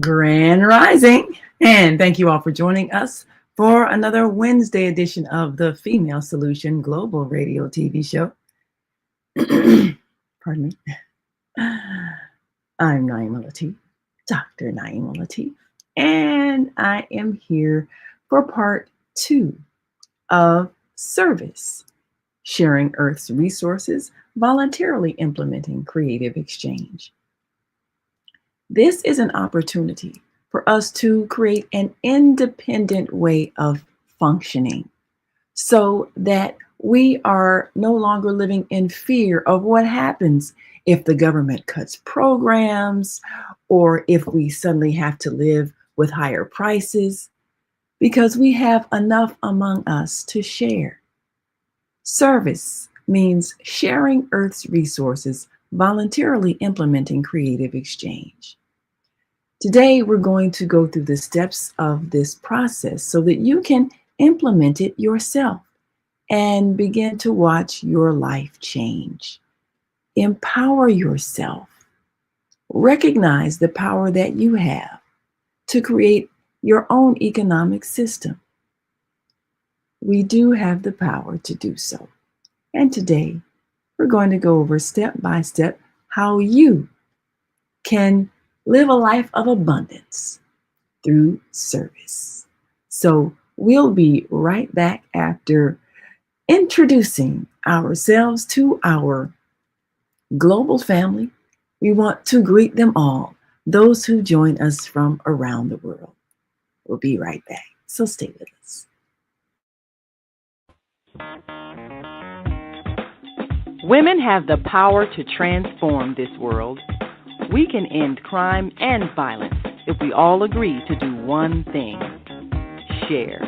Grand Rising. And thank you all for joining us for another Wednesday edition of the Female Solution Global Radio TV show. Pardon me. I'm Naima Latif, Dr. Naima Latif, and I am here for part 2 of Service, Sharing Earth's Resources, Voluntarily Implementing Creative Exchange. This is an opportunity for us to create an independent way of functioning so that we are no longer living in fear of what happens if the government cuts programs or if we suddenly have to live with higher prices, because we have enough among us to share. Service means sharing Earth's resources, voluntarily implementing creative exchange. Today, we're going to go through the steps of this process so that you can implement it yourself and begin to watch your life change. Empower yourself. Recognize the power that you have to create your own economic system. We do have the power to do so. And today, we're going to go over step by step how you can live a life of abundance through service. So we'll be right back after introducing ourselves to our global family. We want to greet them all, those who join us from around the world. We'll be right back, so stay with us. Women have the power to transform this world. We can end crime and violence if we all agree to do one thing: share.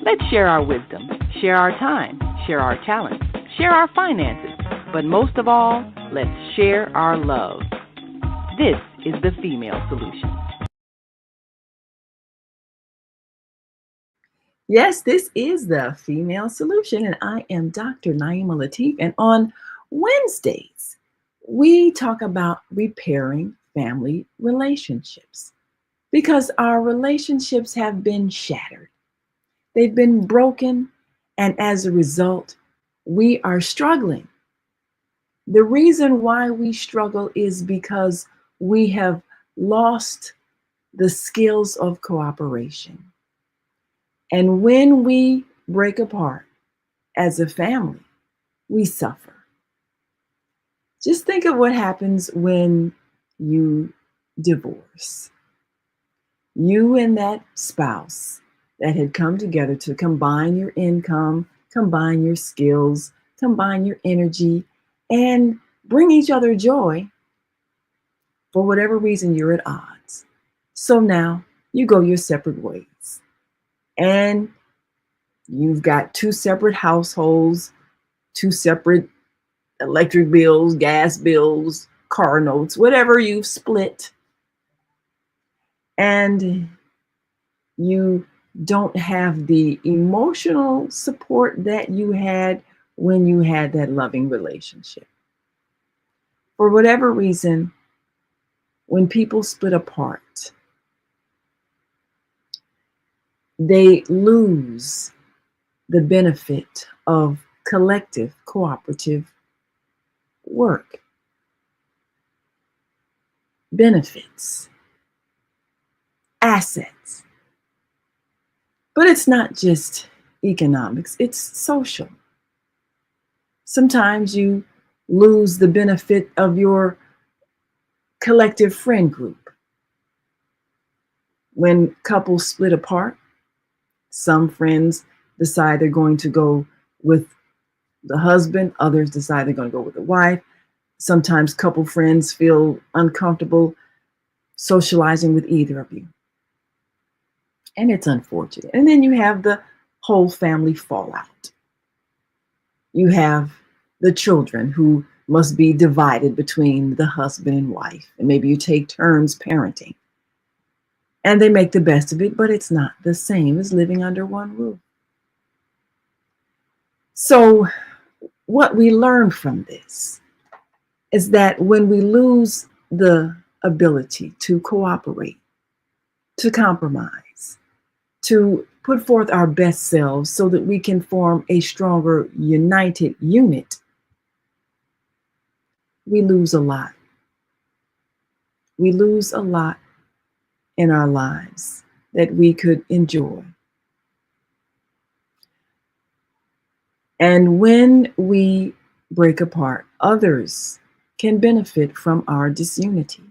Let's share our wisdom, share our time, share our talents, share our finances, but most of all, let's share our love. This is the Female Solution. Yes, this is the Female Solution, and I am Dr. Naima Latif. And on Wednesdays, we talk about repairing family relationships because our relationships have been shattered. They've been broken, and as a result, we are struggling. The reason why we struggle is because we have lost the skills of cooperation. And when we break apart as a family, we suffer. Just think of what happens when you divorce. You and that spouse that had come together to combine your income, combine your skills, combine your energy, and bring each other joy, for whatever reason, you're at odds. So now you go your separate ways. And you've got two separate households, two separate electric bills, gas bills, car notes, whatever you've split. And you don't have the emotional support that you had when you had that loving relationship. For whatever reason, when people split apart, they lose the benefit of collective cooperative work. Benefits, assets. But it's not just economics, it's social. Sometimes you lose the benefit of your collective friend group. When couples split apart, some friends decide they're going to go with the husband, others decide they're going to go with the wife. Sometimes couple friends feel uncomfortable socializing with either of you. And it's unfortunate. And then you have the whole family fallout. You have the children who must be divided between the husband and wife. And maybe you take turns parenting. And they make the best of it, but it's not the same as living under one roof. So what we learn from this is that when we lose the ability to cooperate, to compromise, to put forth our best selves so that we can form a stronger, united unit, we lose a lot. We lose a lot in our lives that we could enjoy. And when we break apart, others can benefit from our disunity.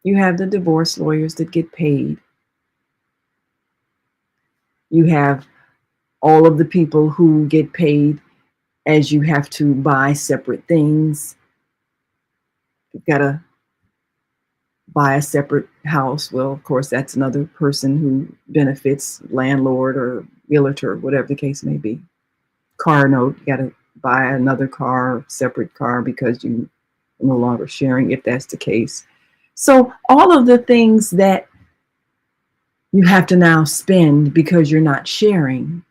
You have the divorce lawyers that get paid. You have all of the people who get paid as you have to buy separate things. You've got to buy a separate house. Well, of course, that's another person who benefits, landlord or realtor, whatever the case may be. Car note, you got to buy another car, separate car, because you are no longer sharing, if that's the case. So all of the things that you have to now spend because you're not sharing,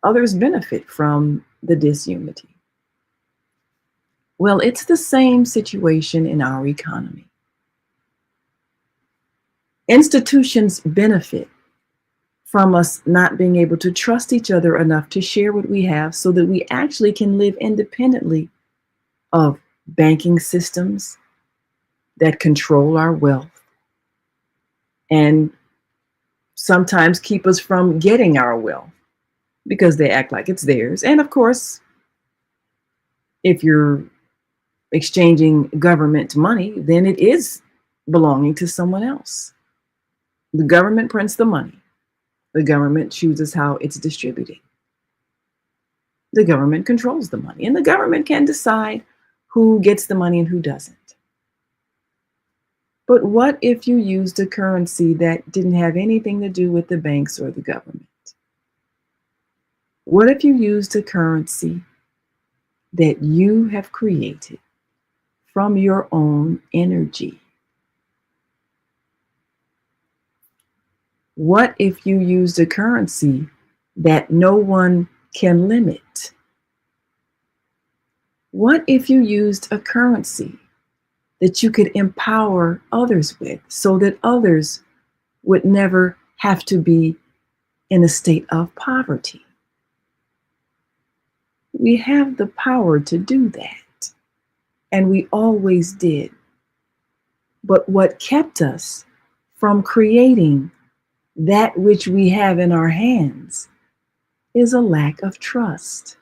others benefit from the disunity. Well, it's the same situation in our economy. Institutions benefit from us not being able to trust each other enough to share what we have so that we actually can live independently of banking systems that control our wealth and sometimes keep us from getting our wealth because they act like it's theirs. And of course, if you're exchanging government money, then it is belonging to someone else. The government prints the money. The government chooses how it's distributed. The government controls the money, and the government can decide who gets the money and who doesn't. But what if you used a currency that didn't have anything to do with the banks or the government? What if you used a currency that you have created from your own energy? What if you used a currency that no one can limit? What if you used a currency that you could empower others with so that others would never have to be in a state of poverty? We have the power to do that, and we always did. But what kept us from creating that which we have in our hands is a lack of trust.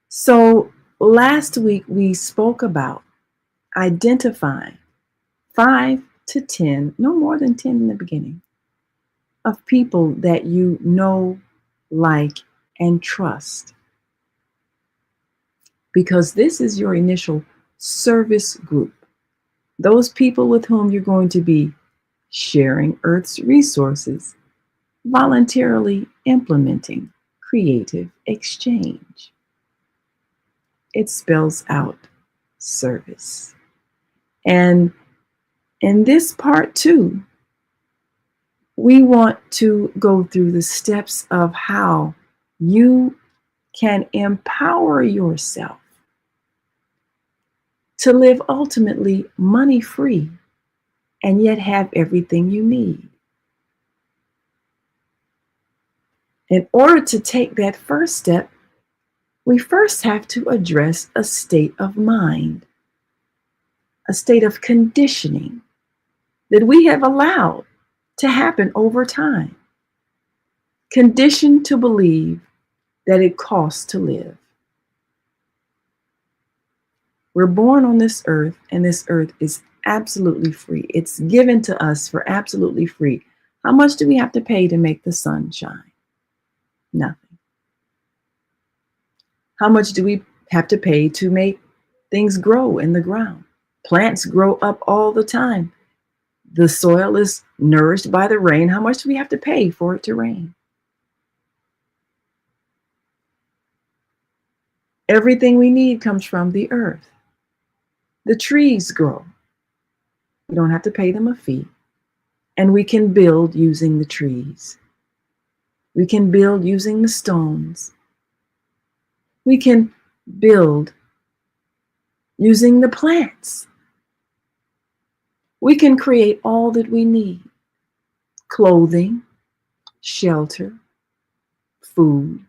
So last week we spoke about identifying 5 to 10, no more than 10 in the beginning, of people that you know, like, and trust. Because this is your initial service group. Those people with whom you're going to be sharing Earth's resources, voluntarily implementing creative exchange. It spells out service. And in this part 2, we want to go through the steps of how you can empower yourself to live ultimately money-free and yet have everything you need. In order to take that first step, we first have to address a state of mind, a state of conditioning that we have allowed to happen over time. Conditioned to believe that it costs to live. We're born on this earth, and this earth is absolutely free. It's given to us for absolutely free. How much do we have to pay to make the sun shine? Nothing. How much do we have to pay to make things grow in the ground? Plants grow up all the time. The soil is nourished by the rain. How much do we have to pay for it to rain? Everything we need comes from the earth. The trees grow. We don't have to pay them a fee. And we can build using the trees. We can build using the stones. We can build using the plants. We can create all that we need: clothing, shelter, food,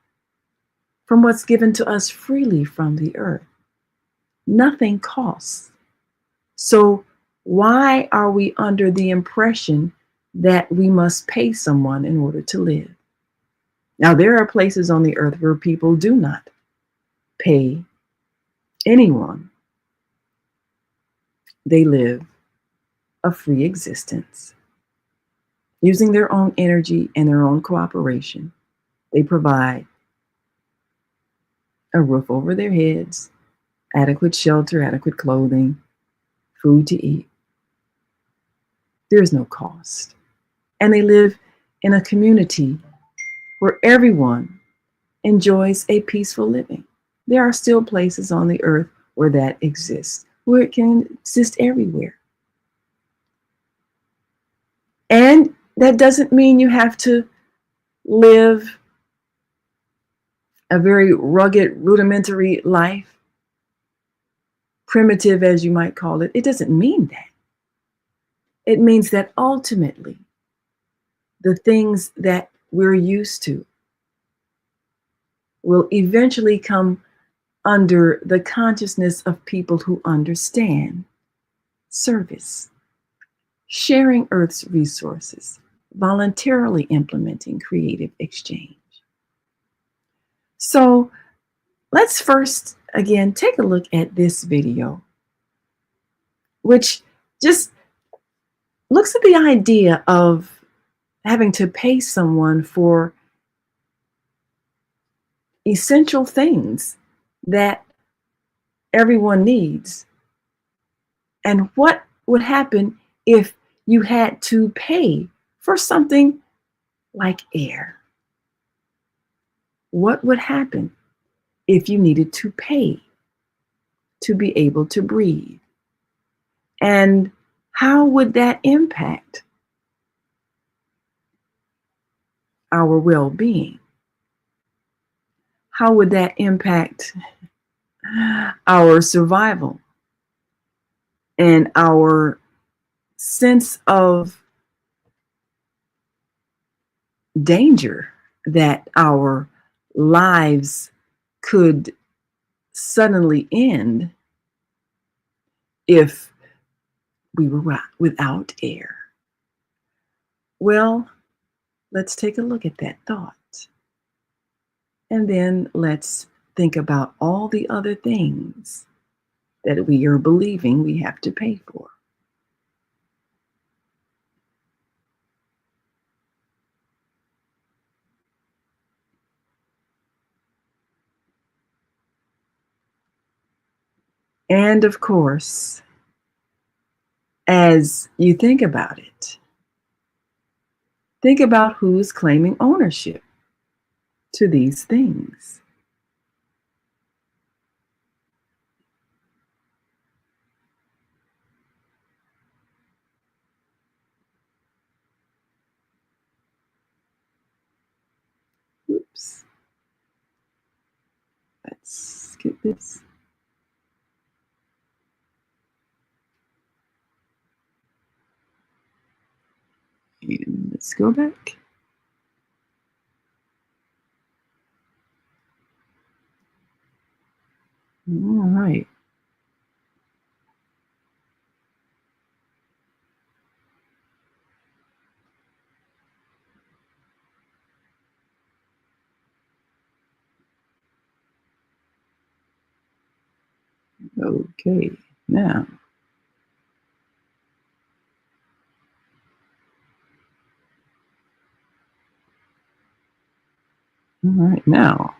from what's given to us freely from the earth. Nothing costs. So, why are we under the impression that we must pay someone in order to live? Now, there are places on the earth where people do not pay anyone, they live a free existence. Using their own energy and their own cooperation, they provide a roof over their heads, adequate shelter, adequate clothing, food to eat. There's no cost. And they live in a community where everyone enjoys a peaceful living. There are still places on the earth where that exists, where it can exist everywhere. And that doesn't mean you have to live a very rugged, rudimentary life, primitive as you might call it. It doesn't mean that. It means that ultimately, the things that we're used to will eventually come under the consciousness of people who understand service, sharing Earth's resources, voluntarily implementing creative exchange. So let's first, again, take a look at this video, which just looks at the idea of having to pay someone for essential things that everyone needs. And what would happen if you had to pay for something like air? What would happen if you needed to pay to be able to breathe? And how would that impact our well-being? How would that impact our survival and our sense of danger that our lives could suddenly end if we were without air? Well, let's take a look at that thought. And then let's think about all the other things that we are believing we have to pay for. And of course, as you think about it, think about who's claiming ownership to these things. Oops. Let's skip this. And let's go back. All right. Okay. Now, all right. Now,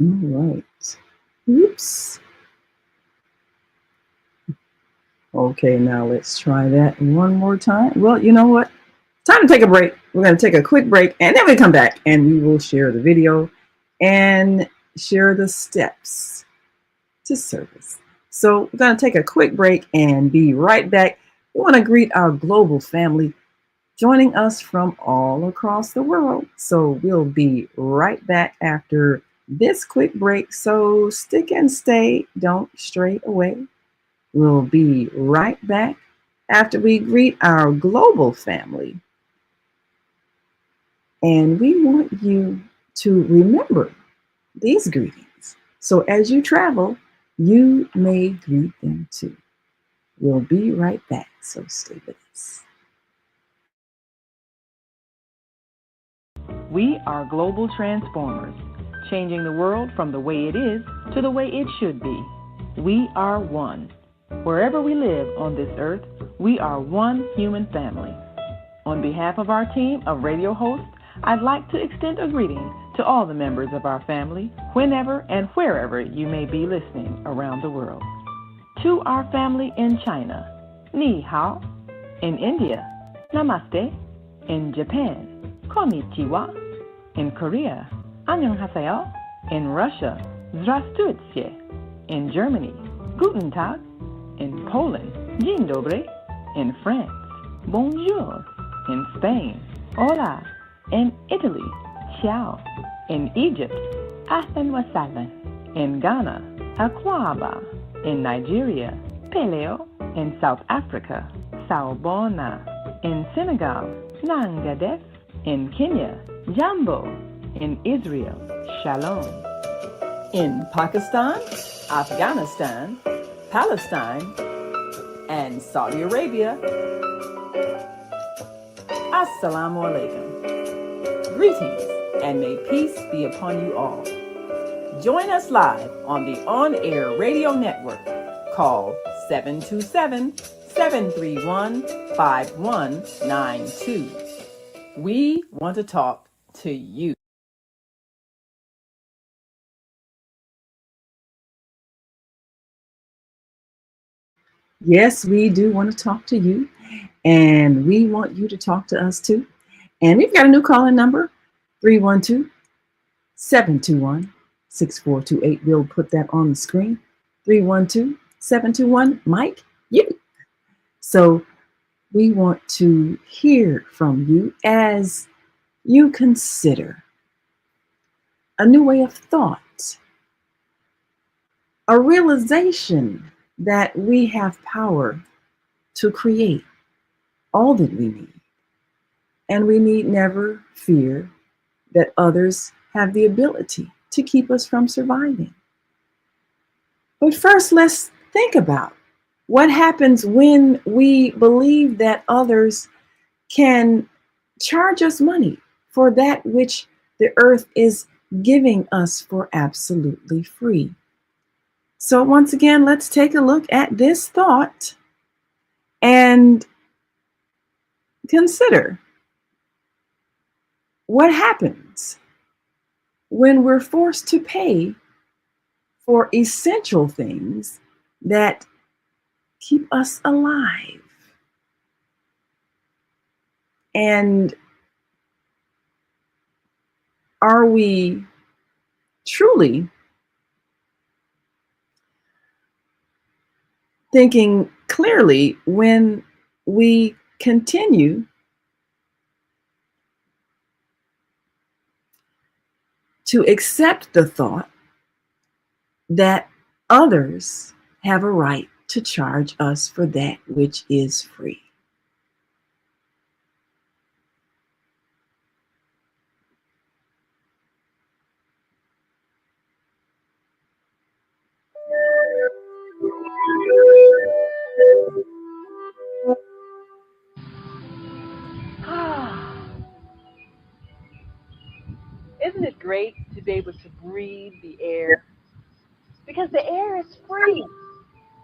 All right. Oops. Okay, now let's try that one more time. Well, you know what? Time to take a break. We're going to take a quick break and then we come back and we will share the video and share the steps to service. So we're going to take a quick break and be right back. We want to greet our global family joining us from all across the world. So we'll be right back after this quick break. So stick and stay, don't stray away. We'll be right back after we greet our global family. And we want you to remember these greetings. So as you travel, you may greet them too. We'll be right back. So stay with us. We are global transformers, changing the world from the way it is to the way it should be. We are one. Wherever we live on this earth, we are one human family. On behalf of our team of radio hosts, I'd like to extend a greeting to all the members of our family, whenever and wherever you may be listening around the world. To our family in China, Ni Hao. In India, Namaste. In Japan, Konnichiwa. In Korea, Annyeonghaseyo. In Russia, Здравствуйте. In Germany, Guten Tag. In Poland, Dzień dobry. In France, Bonjour. In Spain, Hola. In Italy, Ciao. In Egypt, Ahlan wa sahlan. In Ghana, Akwaba. In Nigeria, Peleo. In South Africa, Sawubona. In Senegal, Nangadef. In Kenya, Jambo. In Israel, Shalom. In Pakistan, Afghanistan, Palestine, and Saudi Arabia, Assalamu alaikum. Greetings, and may peace be upon you all. Join us live on the on-air radio network called 727-731-5192. We want to talk to you. Yes, we do want to talk to you, and we want you to talk to us too. And we've got a new call-in number, 312-721-6428. We'll put that on the screen, 312-721, Mike, you. So we want to hear from you as you consider a new way of thought, a realization that we have power to create all that we need. And we need never fear that others have the ability to keep us from surviving. But first, let's think about what happens when we believe that others can charge us money for that which the earth is giving us for absolutely free. So once again, let's take a look at this thought and consider what happens when we're forced to pay for essential things that keep us alive. And are we truly thinking clearly when we continue to accept the thought that others have a right to charge us for that which is free? Isn't it great to be able to breathe the air? Because the air is free.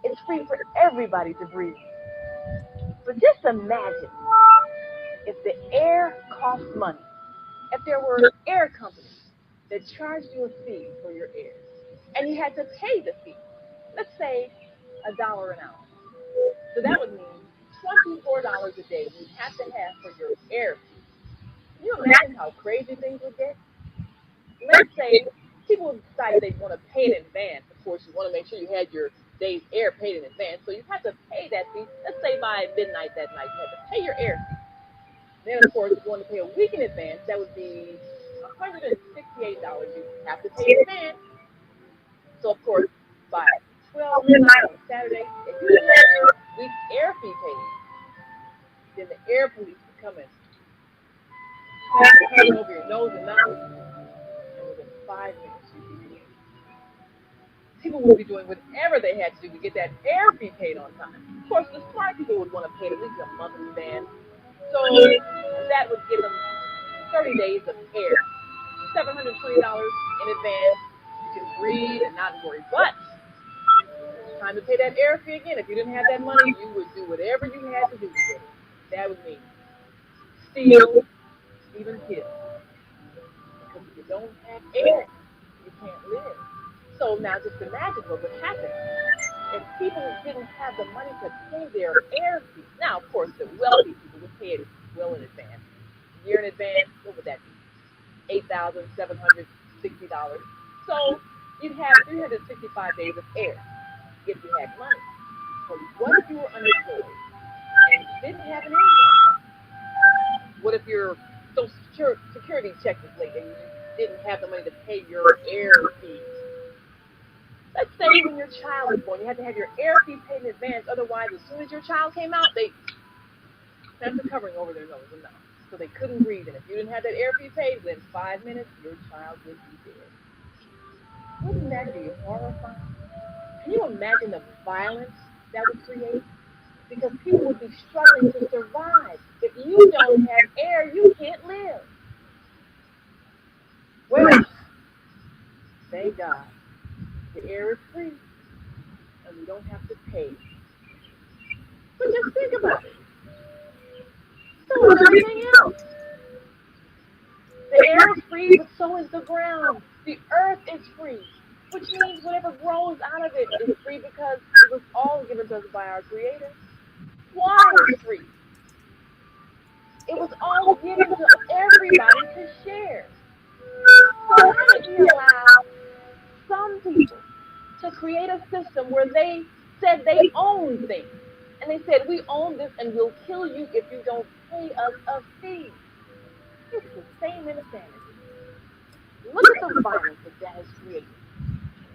It's free for everybody to breathe. But just imagine if the air cost money, if there were air companies that charged you a fee for your airs, and you had to pay the fee. Let's say $1 an hour. So that would mean $24 a day you have to have for your air fee. Can you imagine how crazy things would get? Let's say people decided they want to pay in advance. Of course, you want to make sure you had your day's air paid in advance. So you have to pay that fee. Let's say by midnight that night, you had to pay your air fee. Then, of course, if you want to pay a week in advance, that would be $168 you have to pay in advance. So, of course, by 12 midnight on Saturday, if you didn't have your week's air fee paid, then the air police would come and slap the curtain over your nose and mouth, and within 5 minutes, you'd be clear. People would be doing whatever they had to do to get that air fee paid on time. Of course, the smart people would want to pay at least a month in advance. So that would give them 30 days of air, $720 in advance. You can breathe and not worry. But it's time to pay that air fee again. If you didn't have that money, you would do whatever you had to do to get it. That would mean steal, even kill. Because if you don't have air, you can't live. So now just imagine what would happen if people didn't have the money to pay their air fee. Now, of course, the wealthy people would pay it well in advance. A year in advance, what would that be? $8,760. So you'd have 365 days of air if you had money. But what if you were unemployed and didn't have an income? What if your social security check was late and you didn't have the money to pay your air fees? Let's say when your child was born, you had to have your air fee paid in advance. Otherwise, as soon as your child came out, they sent the covering over their nose and mouth. So they couldn't breathe. And if you didn't have that air fee paid, within 5 minutes, your child would be dead. Wouldn't that be horrifying? Can you imagine the violence that would create? Because people would be struggling to survive. If you don't have air, you can't live. Well, thank God. The air is free, and we don't have to pay. But just think about it. So is everything else. The air is free, but so is the ground. The earth is free, which means whatever grows out of it is free because it was all given to us by our Creator. Water is free. It was all given to everybody to share. So how did we allow some people to create a system where they said they own things? And they said, we own this and we'll kill you if you don't pay us a fee. It's the same insanity. Look at the violence that has created.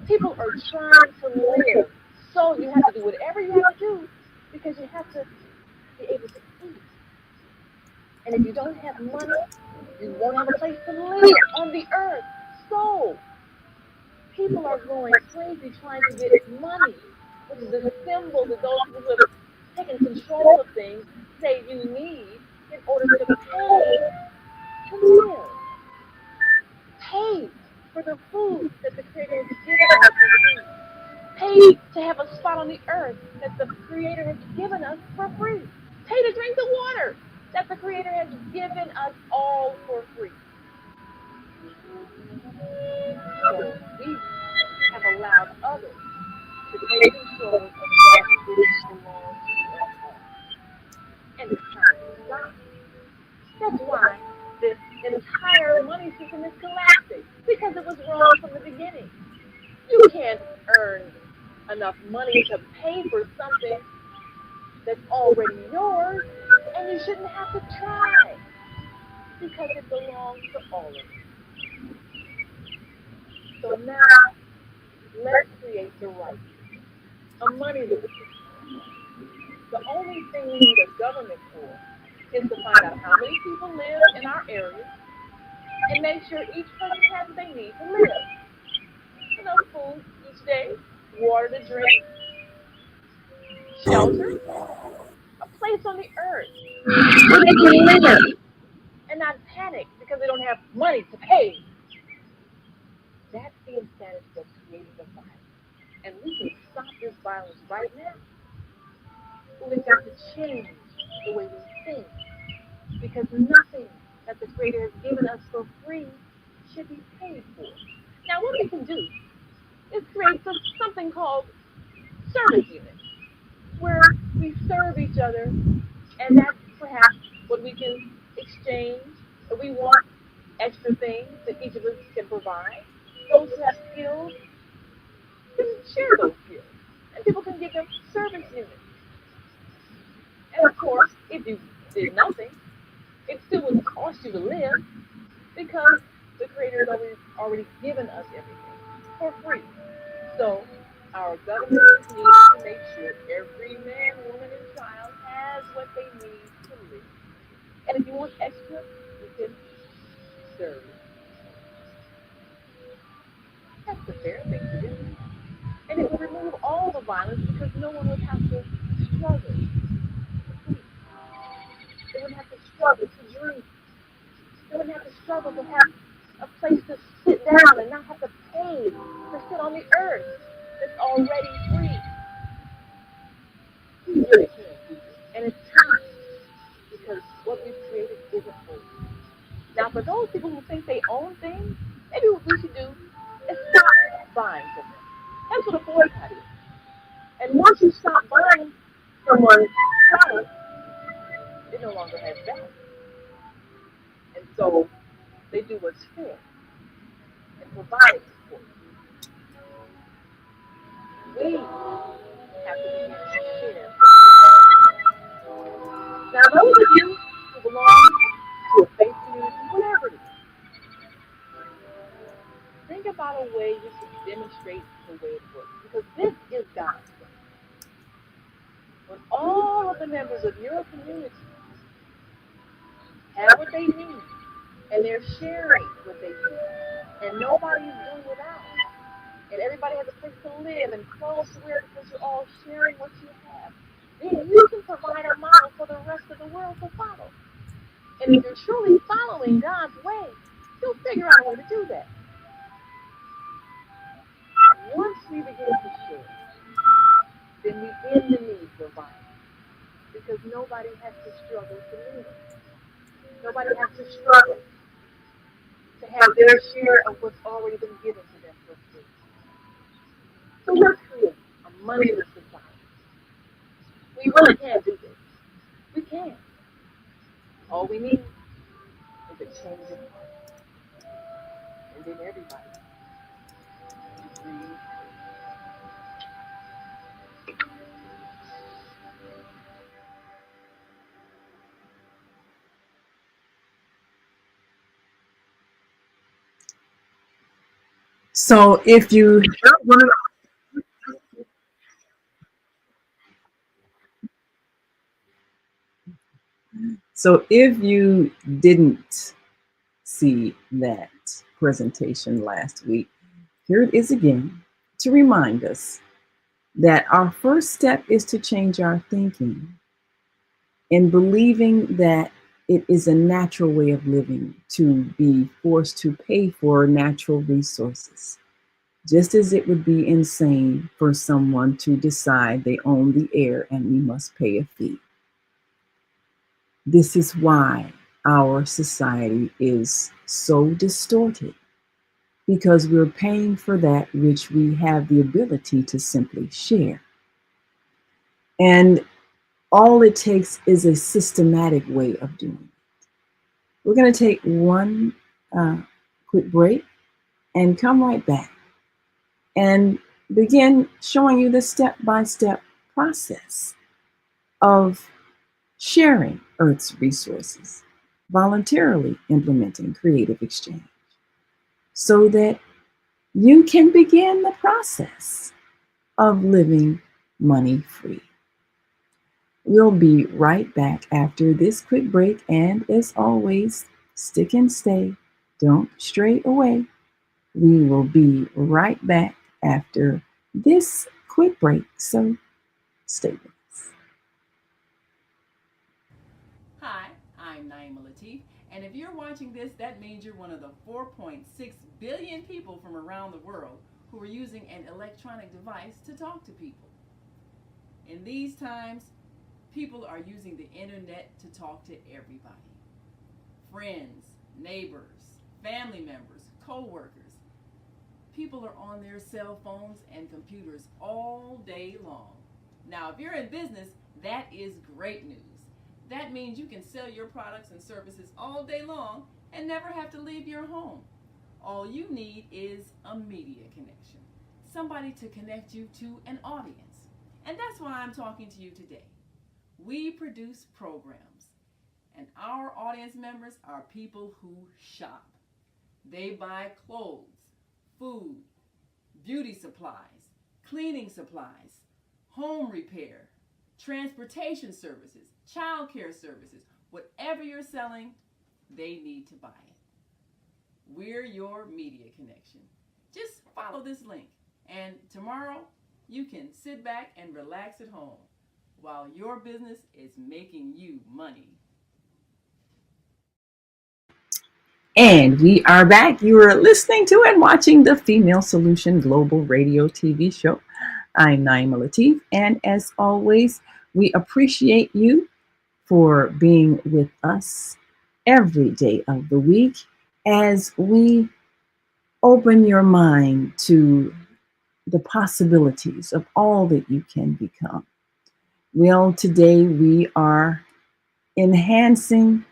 People are trying to live. So you have to do whatever you have to do because you have to be able to eat. And if you don't have money, you won't have a place to live on the earth. So people are going crazy trying to get money, which is a symbol that those people who have taken control of things say you need in order to pay to live. Pay for the food that the Creator has given us for free. Pay to have a spot on the earth that the Creator has given us for free. Pay to drink the water that the Creator has given us all for free. So we have allowed others to take control of that which belongs to us all. And it's time to stop. That's why this entire money system is collapsing because it was wrong from the beginning. You can't earn enough money to pay for something that's already yours, and you shouldn't have to try because it belongs to all of us. So now, let's create the right. A money system. The only thing we need a government for is to find out how many people live in our area and make sure each person has what they need to live. Enough food each day, water to drink, shelter, a place on the earth where they can live and not panic because they don't have money to pay. That's the insanity that's creating the violence. And we can stop this violence right now. But we've got to change the way we think because nothing that the Creator has given us for free should be paid for. Now, what we can do is create something called service units, where we serve each other, and that's perhaps what we can exchange. If we want extra things that each of us can provide, those who have skills can share those skills, and people can give them service units. And of course, if you did nothing, it still wouldn't cost you to live because the Creator has already given us everything for free. So our government needs to make sure every man, woman, and child has what they need to live. And if you want extra, you can serve. That's the fair thing to do. And it would remove all the violence because no one would have to struggle to eat. They wouldn't have to struggle to drink. They wouldn't have to struggle to have a place to sit down and not have to pay to sit on the earth that's already free. We really can, people. And it's time because what we've created isn't over. Now, for those people who think they own things, maybe what we should do is stop buying from them. That's what a boycott is. And once you stop buying someone's product, it no longer has value. And so they do what's fair and provide support. We have to begin to share. Now, those of you who belong to a faith community, whatever it is, think about a way you should demonstrate the way it works. Because this is God's way. When all of the members of your community have what they need, and they're sharing what they need, and nobody's doing without, and everybody has a place to live and clothes to wear because you're all sharing what you have, then you can provide a model for the rest of the world to follow. And if you're truly following God's way, you'll figure out a way to do that. Once we begin to share, then we end the need for violence because nobody has to struggle to live. Nobody has to struggle to have their share of what's already been given to them for free. So let's create a moneyless society. We really can do this. We can. All we need is a change of heart. And then everybody will breathe. So if you didn't see that presentation last week, here it is again to remind us that our first step is to change our thinking and believing that it is a natural way of living to be forced to pay for natural resources, just as it would be insane for someone to decide they own the air and we must pay a fee. This is why our society is so distorted, because we're paying for that which we have the ability to simply share. And all it takes is a systematic way of doing it. We're going to take one quick break and come right back and begin showing you the step-by-step process of sharing Earth's resources, voluntarily implementing creative exchange, so that you can begin the process of living money-free. We'll be right back after this quick break, and as always, stick and stay. Don't stray away. We will be right back after this quick break, so stay with us. Hi, I'm Naima Latif, and if you're watching this, that means you're one of the 4.6 billion people from around the world who are using an electronic device to talk to people. In these times, people are using the internet to talk to everybody. Friends, neighbors, family members, co-workers. People are on their cell phones and computers all day long. Now, if you're in business, that is great news. That means you can sell your products and services all day long and never have to leave your home. All you need is a media connection, somebody to connect you to an audience. And that's why I'm talking to you today. We produce programs, and our audience members are people who shop. They buy clothes, food, beauty supplies, cleaning supplies, home repair, transportation services, child care services. Whatever you're selling, they need to buy it. We're your media connection. Just follow this link, and tomorrow you can sit back and relax at home while your business is making you money. And we are back. You are listening to and watching the Female Solution Global Radio TV show. I'm Naima Latif, and as always, we appreciate you for being with us every day of the week as we open your mind to the possibilities of all that you can become. Well, today we are enhancing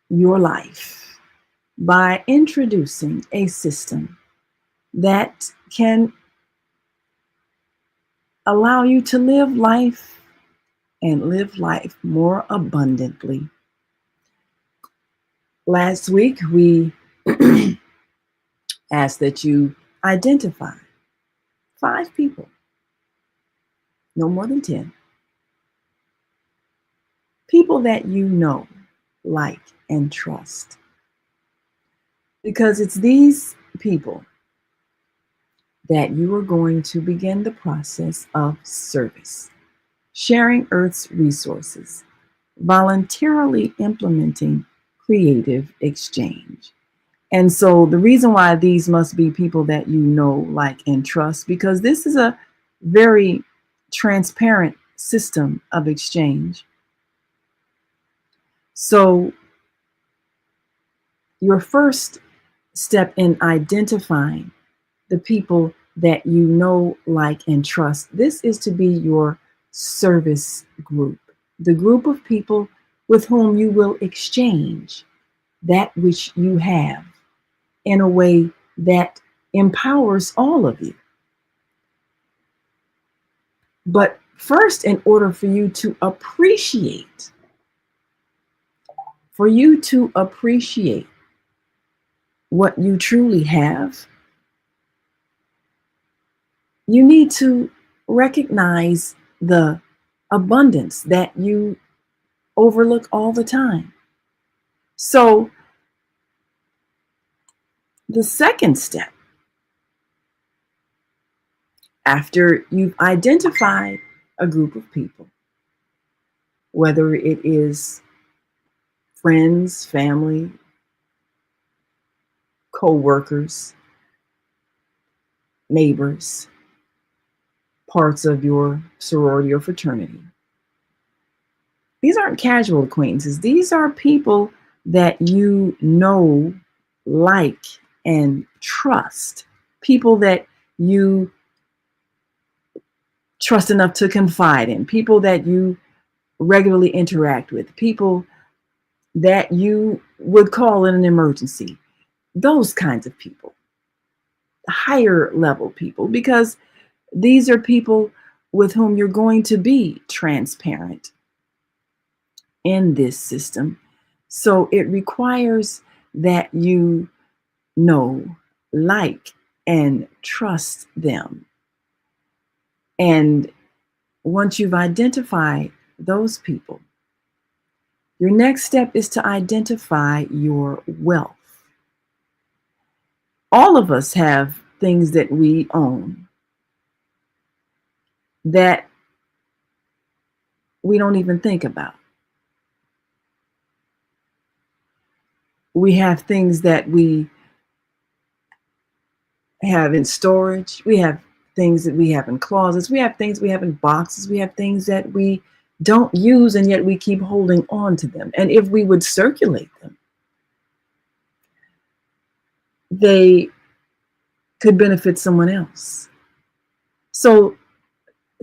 your life by introducing a system that can allow you to live life and live life more abundantly. Last week, we asked that you identify 5 people, no more than 10, people that you know, like, and trust. Because it's these people that you are going to begin the process of service, sharing Earth's resources, voluntarily implementing creative exchange. And so the reason why these must be people that you know, like, and trust, because this is a very transparent system of exchange. So your first step in identifying the people that you know, like, and trust, this is to be your service group, the group of people with whom you will exchange that which you have in a way that empowers all of you. But first, in order for you to appreciate what you truly have, you need to recognize the abundance that you overlook all the time. So the second step, after you've identified a group of people, whether it is friends, family, co-workers, neighbors, parts of your sorority or fraternity. These aren't casual acquaintances. These are people that you know, like, and trust. People that you trust enough to confide in. People that you regularly interact with. People that you would call in an emergency. Those kinds of people. Higher level people, because these are people with whom you're going to be transparent in this system. So it requires that you know, like, and trust them. And once you've identified those people, your next step is to identify your wealth. All of us have things that we own that we don't even think about. We have things that we have in storage. We have things that we have in closets. We have things we have in boxes. We have things that we don't use, and yet we keep holding on to them. And if we would circulate them, they could benefit someone else. So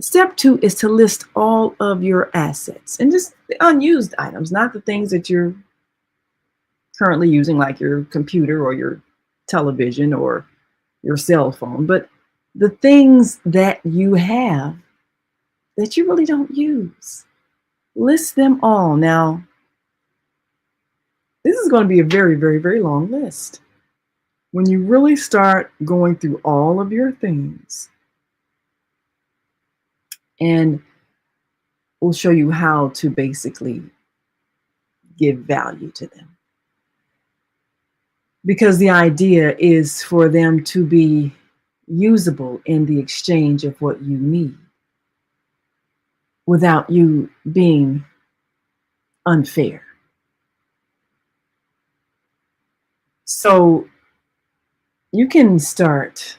step 2 is to list all of your assets and just the unused items, not the things that you're currently using, like your computer or your television or your cell phone, but the things that you have that you really don't use. List them all. Now, this is going to be a very, very, very long list. When you really start going through all of your things, and we'll show you how to basically give value to them. Because the idea is for them to be usable in the exchange of what you need without you being unfair. So you can start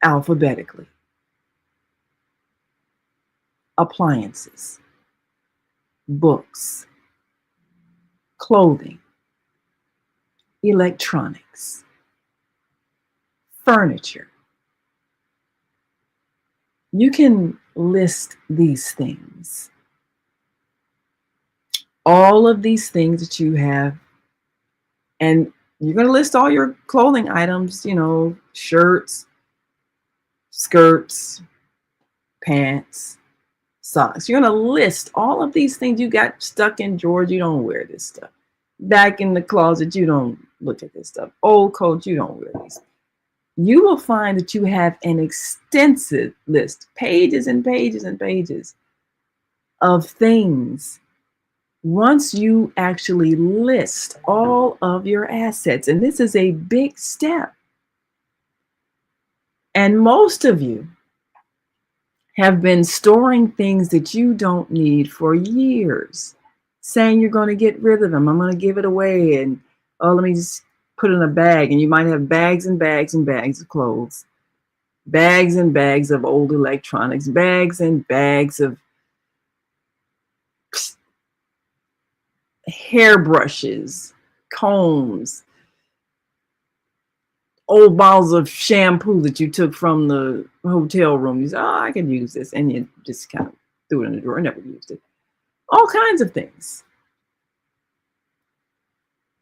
alphabetically. Appliances, books, clothing, electronics, furniture. You can list these things. All of these things that you have, and you're going to list all your clothing items, shirts, skirts, pants, socks. You're going to list all of these things you got stuck in drawers. You don't wear this stuff. Back in the closet, you don't look at this stuff. Old coats, you don't wear these. You will find that you have an extensive list, pages and pages and pages of things. Once you actually list all of your assets, and this is a big step, and most of you have been storing things that you don't need for years, saying you're going to get rid of them. I'm going to give it away, and let me just put it in a bag. And you might have bags and bags and bags of clothes, bags and bags of old electronics, bags and bags of hairbrushes, combs, old bottles of shampoo that you took from the hotel room. You said, I can use this. And you just kind of threw it in the drawer and never used it. All kinds of things.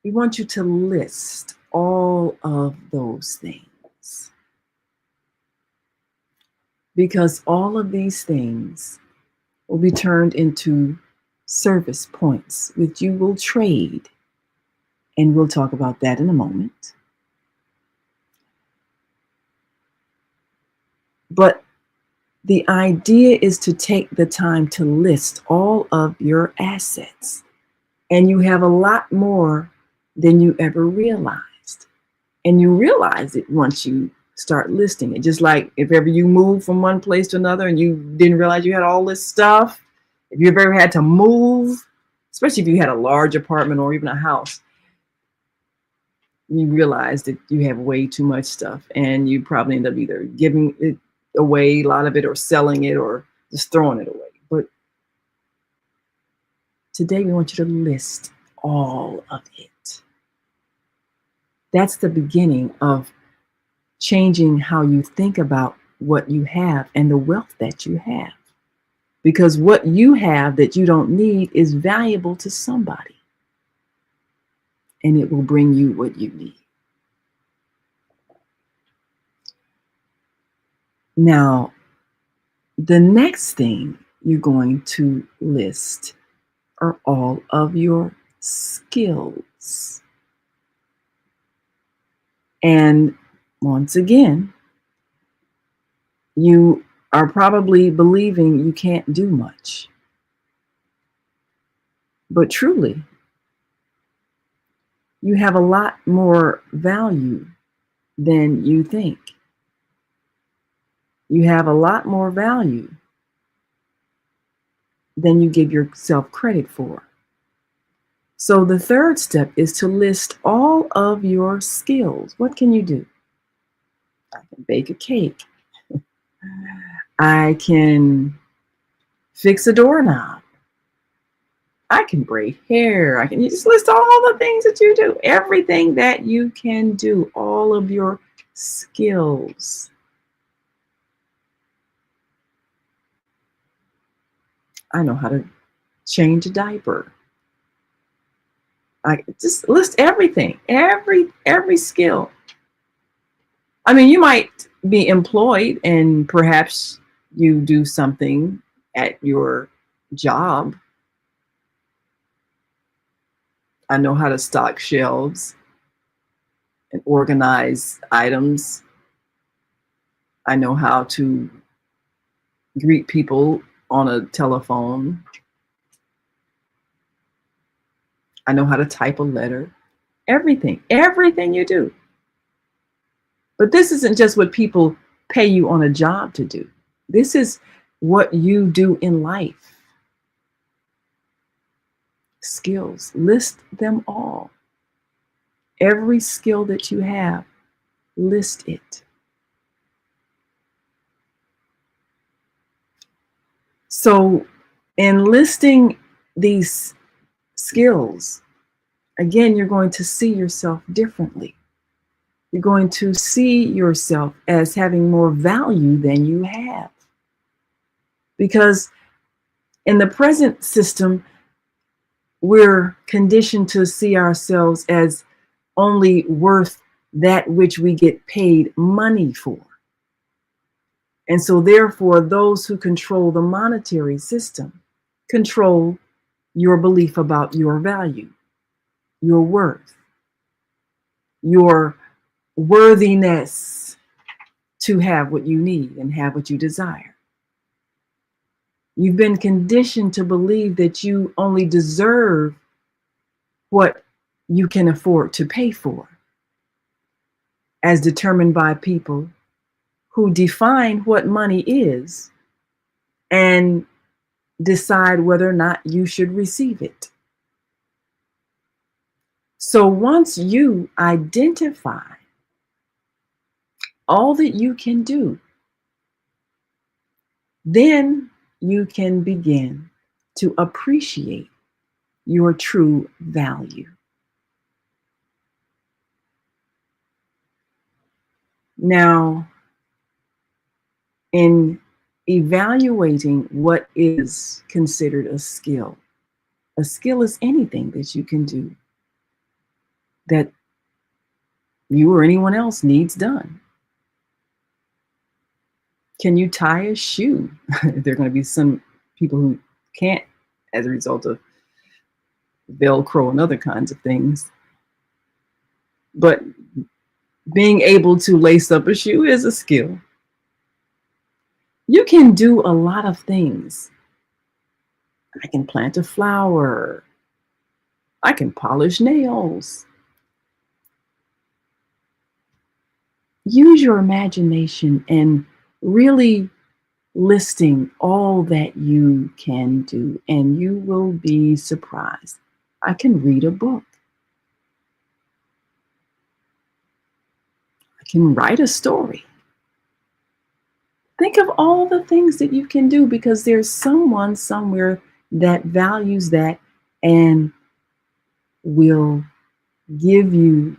We want you to list all of those things. Because all of these things will be turned into service points, which you will trade. And we'll talk about that in a moment. But the idea is to take the time to list all of your assets. And you have a lot more than you ever realized. And you realize it once you start listing it. Just like if ever you move from one place to another and you didn't realize you had all this stuff. If you've ever had to move, especially if you had a large apartment or even a house, you realize that you have way too much stuff. And you probably end up either giving it away, a lot of it, or selling it, or just throwing it away. But today we want you to list all of it. That's the beginning of changing how you think about what you have and the wealth that you have. Because what you have that you don't need is valuable to somebody. And it will bring you what you need. Now, the next thing you're going to list are all of your skills. And once again, you are probably believing you can't do much. But truly, you have a lot more value than you think. You have a lot more value than you give yourself credit for. So the third step is to list all of your skills. What can you do? I can bake a cake. I can fix a doorknob. I can braid hair. I can, you just list all the things that you do, everything that you can do, all of your skills. I know how to change a diaper. I just list everything, every skill. I mean, you might be employed and perhaps you do something at your job. I know how to stock shelves and organize items. I know how to greet people on a telephone. I know how to type a letter. Everything you do. But this isn't just what people pay you on a job to do. This is what you do in life. Skills, list them all. Every skill that you have, list it. So, in listing these skills, again, you're going to see yourself differently. You're going to see yourself as having more value than you have. Because in the present system, we're conditioned to see ourselves as only worth that which we get paid money for. And so therefore, those who control the monetary system control your belief about your value, your worth, your worthiness to have what you need and have what you desire. You've been conditioned to believe that you only deserve what you can afford to pay for, as determined by people who define what money is and decide whether or not you should receive it. So once you identify all that you can do, then you can begin to appreciate your true value. Now, in evaluating what is considered a skill is anything that you can do that you or anyone else needs done. Can you tie a shoe? There are going to be some people who can't as a result of Velcro and other kinds of things. But being able to lace up a shoe is a skill. You can do a lot of things. I can plant a flower. I can polish nails. Use your imagination and really listing all that you can do, and you will be surprised. I can read a book. I can write a story. Think of all the things that you can do, because there's someone somewhere that values that and will give you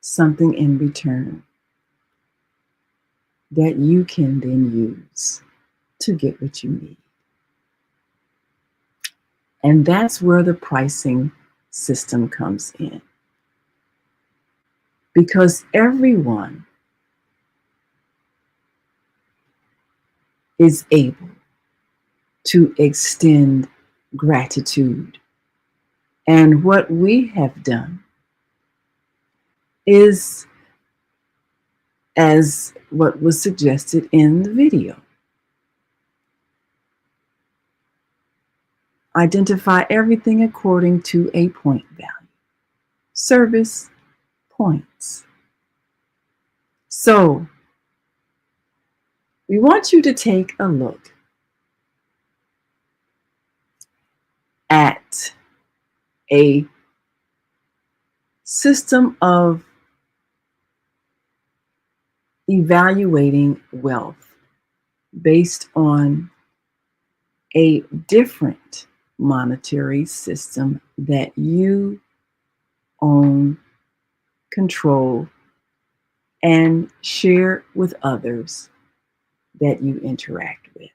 something in return that you can then use to get what you need. And that's where the pricing system comes in. Because everyone is able to extend gratitude. And what we have done is, as what was suggested in the video, identify everything according to a point value. Service points. So we want you to take a look at a system of evaluating wealth based on a different monetary system that you own, control, and share with others that you interact with.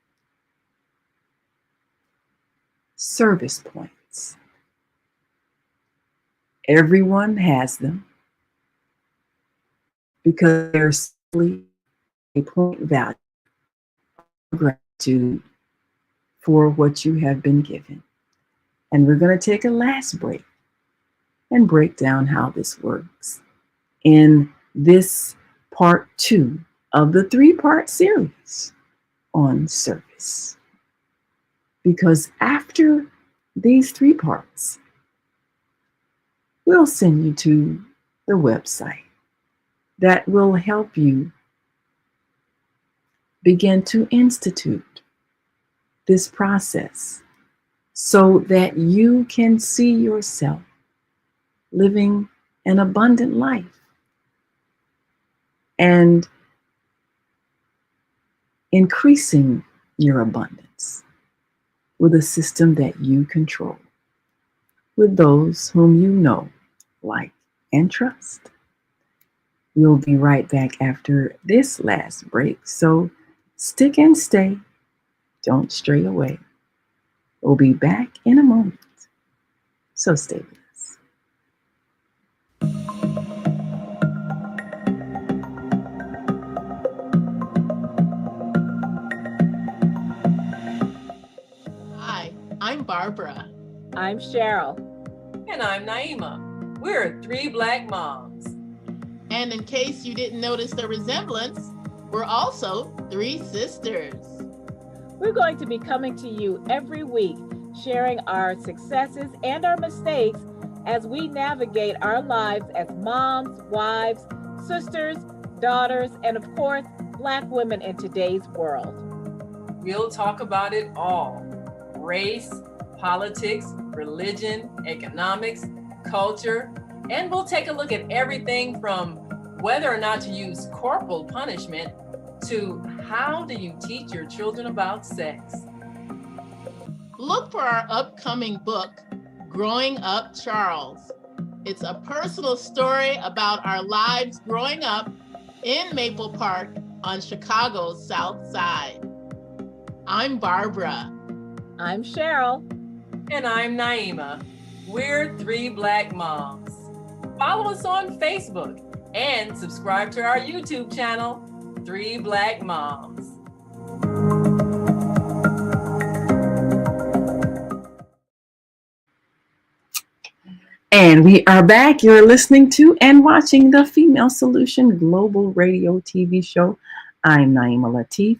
Service points. Everyone has them because they're simply a point value of gratitude for what you have been given. And we're going to take a last break and break down how this works in this part 2 of the 3-part series on service. Because after these 3 parts, we'll send you to the website that will help you begin to institute this process so that you can see yourself living an abundant life and increasing your abundance with a system that you control, with those whom you know, like, and trust. We'll be right back after this last break, so stick and stay. Don't stray away. We'll be back in a moment, so stay with us. Hi, I'm Barbara. I'm Cheryl. And I'm Naima. We're 3 Black moms. And in case you didn't notice the resemblance, we're also 3 sisters. We're going to be coming to you every week, sharing our successes and our mistakes as we navigate our lives as moms, wives, sisters, daughters, and of course, Black women in today's world. We'll talk about it all: race, politics, religion, economics, culture, and we'll take a look at everything from whether or not to use corporal punishment to how do you teach your children about sex. Look for our upcoming book, Growing Up Charles. It's a personal story about our lives growing up in Maple Park on Chicago's South Side. I'm Barbara. I'm Cheryl. And I'm Naima. We're 3 Black moms. Follow us on Facebook and subscribe to our YouTube channel, 3 Black Moms. And we are back. You're listening to and watching the Female Solution Global Radio TV show. I'm Naima Latif,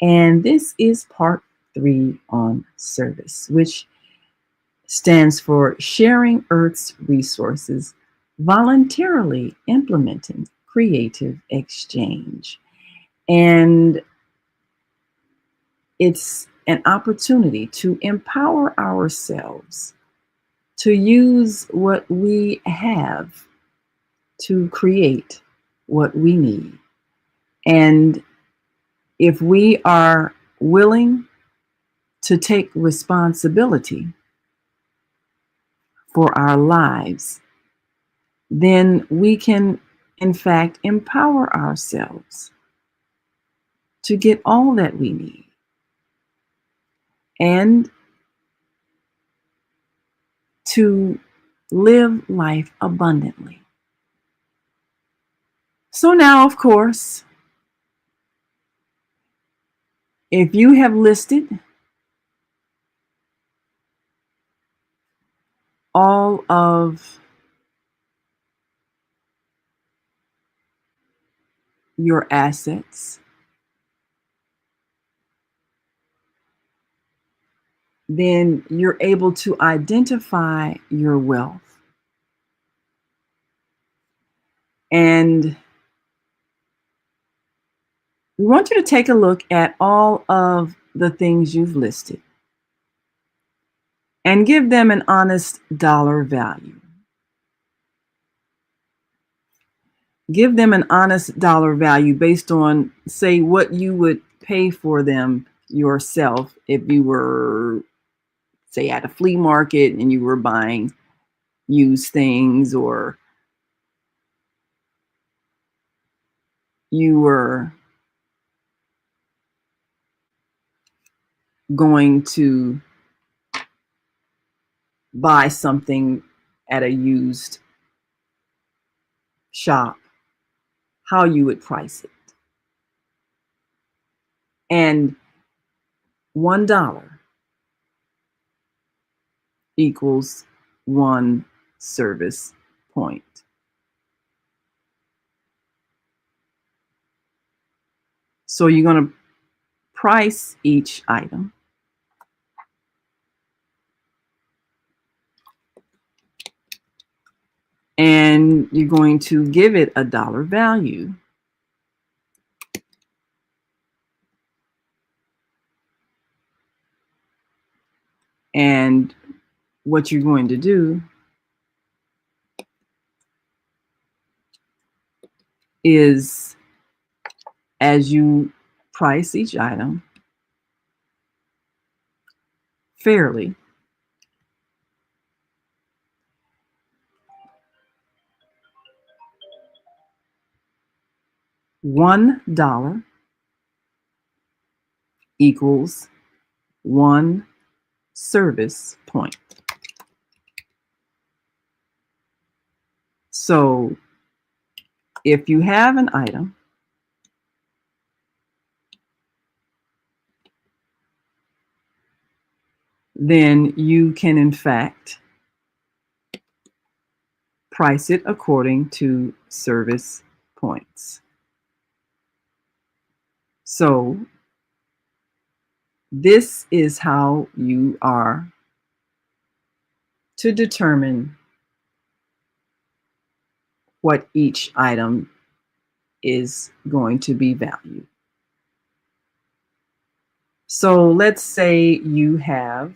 and this is part 3 on service, which stands for sharing Earth's resources, voluntarily implementing creative exchange. And it's an opportunity to empower ourselves to use what we have to create what we need. And if we are willing to take responsibility for our lives, then we can, in fact, empower ourselves to get all that we need. And to live life abundantly. So now, of course, if you have listed all of your assets, then you're able to identify your wealth. And we want you to take a look at all of the things you've listed and give them an honest dollar value. Give them an honest dollar value based on, say, what you would pay for them yourself if you were, say, at a flea market and you were buying used things, or you were going to buy something at a used shop, how you would price it. And $1 equals 1 service point. So you're going to price each item, and you're going to give it a dollar value. And what you're going to do is, as you price each item fairly, $1 equals 1 service point. So if you have an item then you can in fact price it according to service points. So this is how you are to determine what each item is going to be valued. So let's say you have,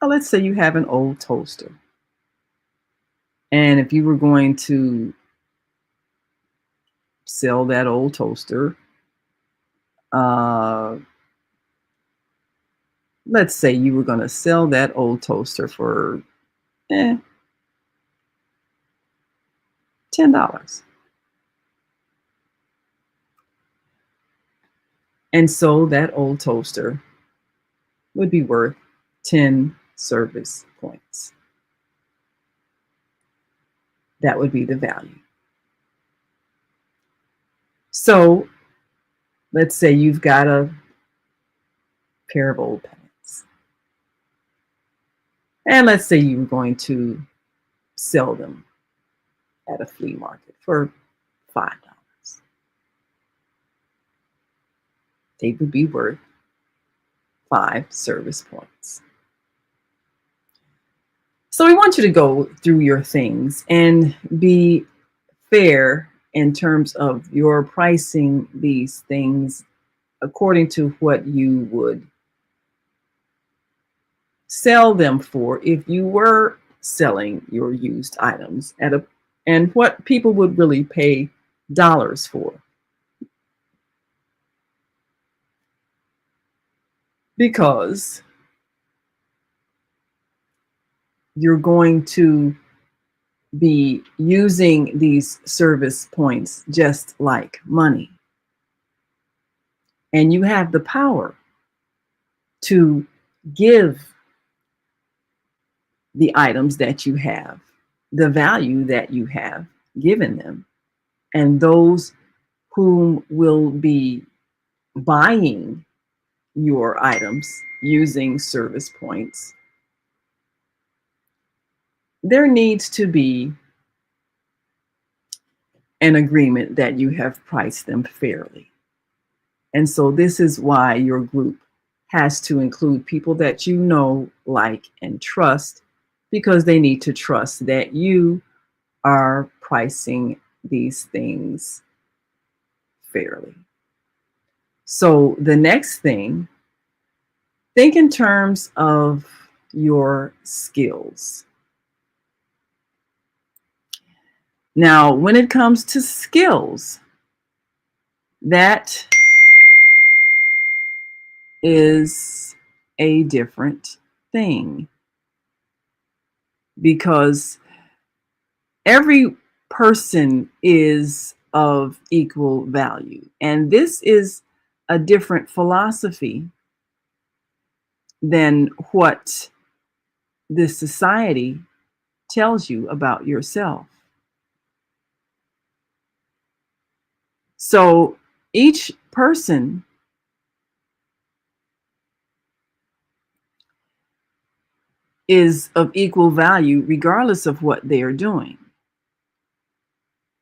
an old toaster. And if you were going to sell that old toaster, let's say you were going to sell that old toaster for $10. And so that old toaster would be worth 10 service points. That would be the value. So let's say you've got a pair of old pants. And let's say you were going to sell them at a flea market for $5. They would be worth 5 service points. So we want you to go through your things and be fair in terms of your pricing these things according to what you would sell them for if you were selling your used items at a, and what people would really pay dollars for. Because you're going to be using these service points just like money. And you have the power to give the items that you have the value that you have given them. And those whom will be buying your items using service points, there needs to be an agreement that you have priced them fairly. And so this is why your group has to include people that you know, like, and trust, because they need to trust that you are pricing these things fairly. So the next thing, think in terms of your skills. Now, when it comes to skills, that is a different thing, because every person is of equal value. And this is a different philosophy than what this society tells you about yourself. So each person is of equal value regardless of what they are doing.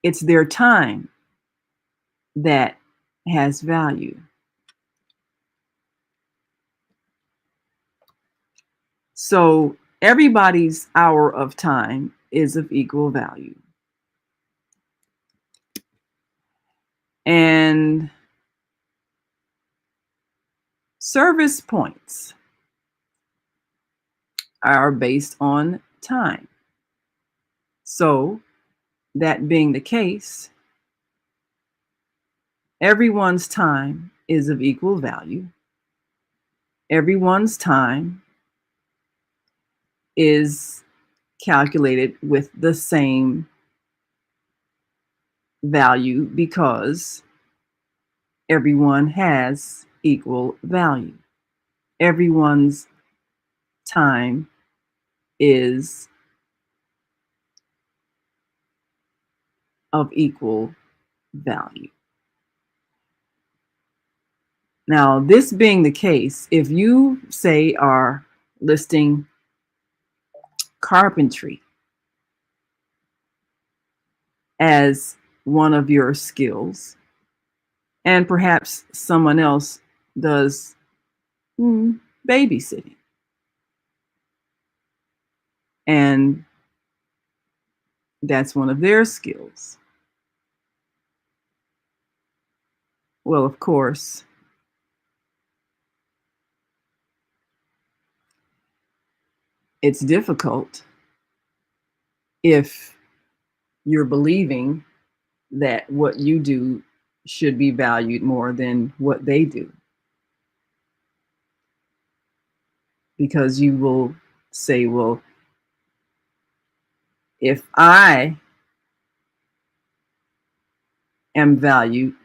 It's their time that has value. So everybody's hour of time is of equal value. And service points are based on time. So that being the case, everyone's time is of equal value. Everyone's time is calculated with the same value because everyone has equal value. Everyone's time is of equal value. Now, this being the case, if you say are listing carpentry as one of your skills, and perhaps someone else does babysitting, and that's one of their skills. Well, of course, it's difficult if you're believing that what you do should be valued more than what they do. Because you will say, well, if I am valued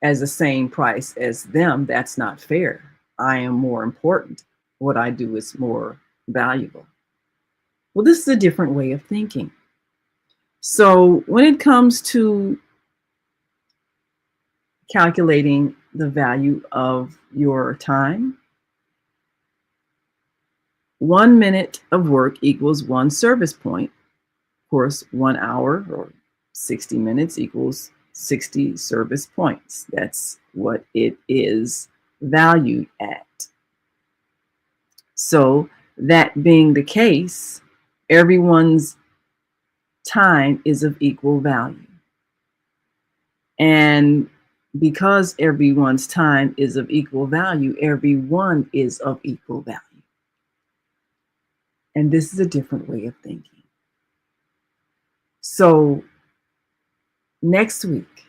as the same price as them, that's not fair. I am more important. What I do is more valuable. Well, this is a different way of thinking. So when it comes to calculating the value of your time, 1 minute of work equals 1 service point. Of course, 1 hour or 60 minutes equals 60 service points. That's what it is valued at. So that being the case, everyone's time is of equal value. And because everyone's time is of equal value, everyone is of equal value. And this is a different way of thinking. So next week,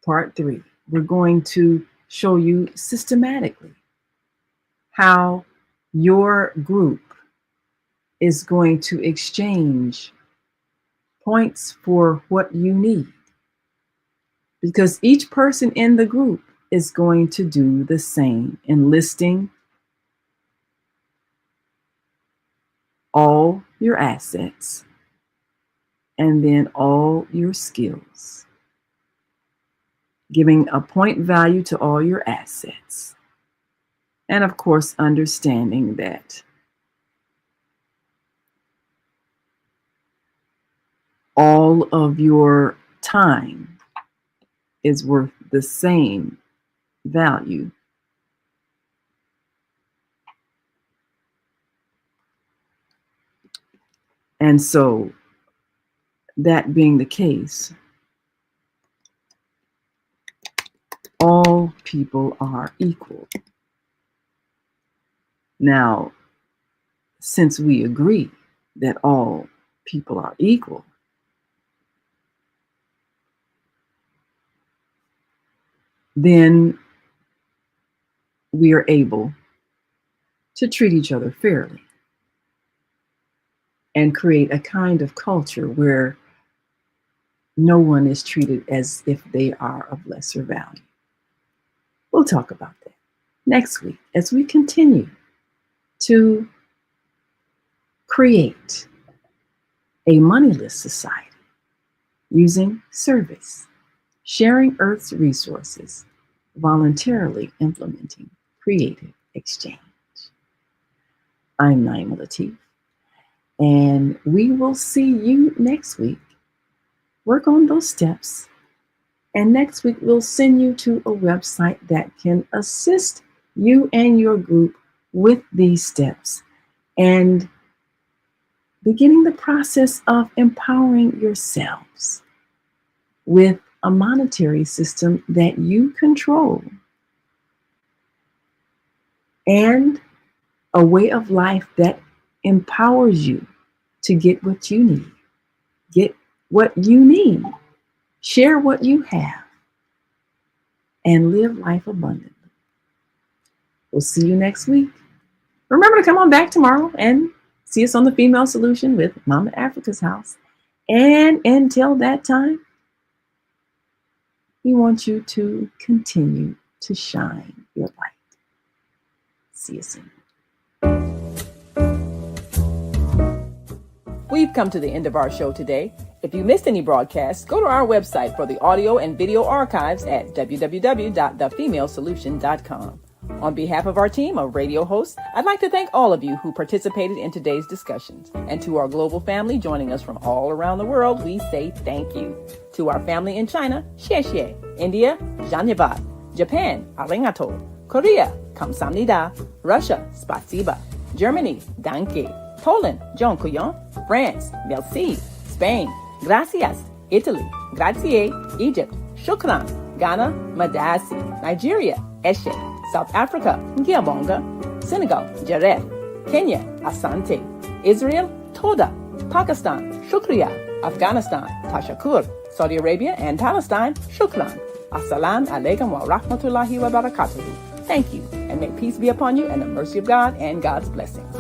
part 3, we're going to show you systematically how your group is going to exchange points for what you need. Because each person in the group is going to do the same, enlisting all your assets and then all your skills, giving a point value to all your assets. And of course, understanding that all of your time is worth the same value. And so, that being the case, all people are equal. Now, since we agree that all people are equal, then we are able to treat each other fairly and create a kind of culture where no one is treated as if they are of lesser value. We'll talk about that next week as we continue to create a moneyless society using service, sharing Earth's resources, voluntarily implementing creative exchange. I'm Naima Latif, and we will see you next week. Work on those steps, and next week we'll send you to a website that can assist you and your group with these steps and beginning the process of empowering yourselves with a monetary system that you control and a way of life that empowers you to get what you need. Get what you need. Share what you have and live life abundantly. We'll see you next week. Remember to come on back tomorrow and see us on The Female Solution with Mama Africa's House. And until that time, we want you to continue to shine your light. See you soon. We've come to the end of our show today. If you missed any broadcasts, go to our website for the audio and video archives at www.thefemalesolution.com. On behalf of our team of radio hosts, I'd like to thank all of you who participated in today's discussions. And to our global family joining us from all around the world, we say thank you. To our family in China, xie xie. India, Dhanyavad. Japan, arigato. Korea, kamsamnida. Russia, spasiba. Germany, danke. Poland, dziękuję. France, merci. Spain, gracias. Italy, grazie. Egypt, shukran. Ghana, madasi. Nigeria, eshe. South Africa, Ngiyabonga. Senegal, Jaref. Kenya, Asante. Israel, Toda. Pakistan, Shukriya. Afghanistan, Tashakur. Saudi Arabia and Palestine, Shukran. Assalamu alaikum wa rahmatullahi wa barakatuhu. Thank you, and may peace be upon you and the mercy of God and God's blessings.